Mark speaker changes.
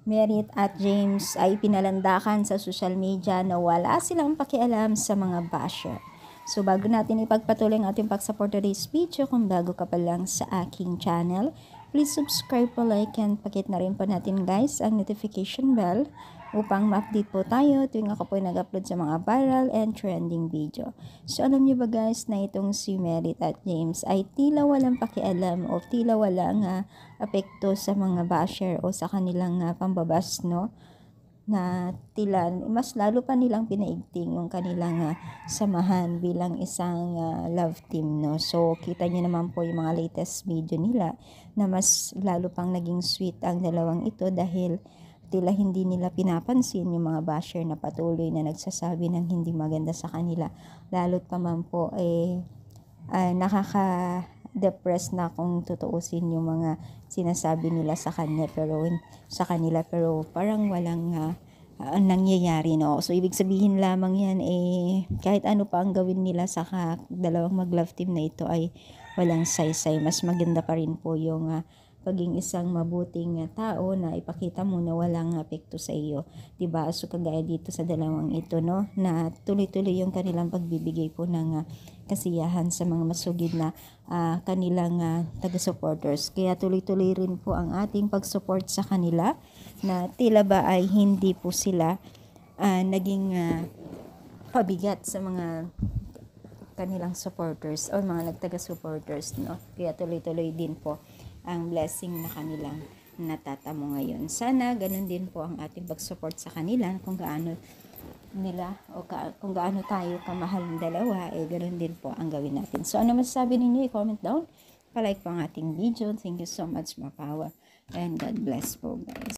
Speaker 1: Merit at James ay pinalandakan sa social media na wala silang pakialam sa mga basher. So bago natin ipagpatuloy ang ating pag-support today's video, kung bago ka pa lang sa aking channel, please subscribe po, like, and pakit na rin po natin guys ang notification bell upang ma-update po tayo tuwing ako po nag-upload sa mga viral and trending video. So alam niyo ba guys na itong si Merit at James ay tila walang pakialam o tila walang apekto sa mga basher o sa kanilang pambabas, no? Na tila mas lalo pa nilang pinaigting yung kanilang samahan bilang isang love team, no? So kita niyo naman po yung mga latest video nila na mas lalo pang naging sweet ang dalawang ito dahil tila hindi nila pinapansin yung mga basher na patuloy na nagsasabi ng hindi maganda sa kanila, lalo't pa man po nakaka-depress na kung tutuusin yung mga sinasabi nila sa kanila pero parang walang nangyayari, no? So ibig sabihin lamang yan kahit ano pa ang gawin nila sa dalawang mag-love team na ito ay walang saysay. Mas maganda pa rin po yung paging isang mabuting tao na ipakita mo na walang apekto sa iyo, 'di ba? So kagaya dito sa dalawang ito, no, na tuloy-tuloy yung kanilang pagbibigay po ng kasiyahan sa mga masugid na kanilang taga-supporters. Kaya tuloy-tuloy rin po ang ating pag-support sa kanila na tila ba ay hindi po sila naging pabigat sa mga kanilang supporters o mga nagtaga-supporters, no? Kaya tuloy-tuloy din po ang blessing na kanilang natatamo ngayon. Sana ganun din po ang ating pag-support sa kanila kung gaano nila o kung gaano tayo kamahal ng dalawa, ganun din po ang gawin natin. So ano masasabi ninyo? I-comment down. Pa-like po ang ating video. Thank you so much, mga power. And God bless po guys.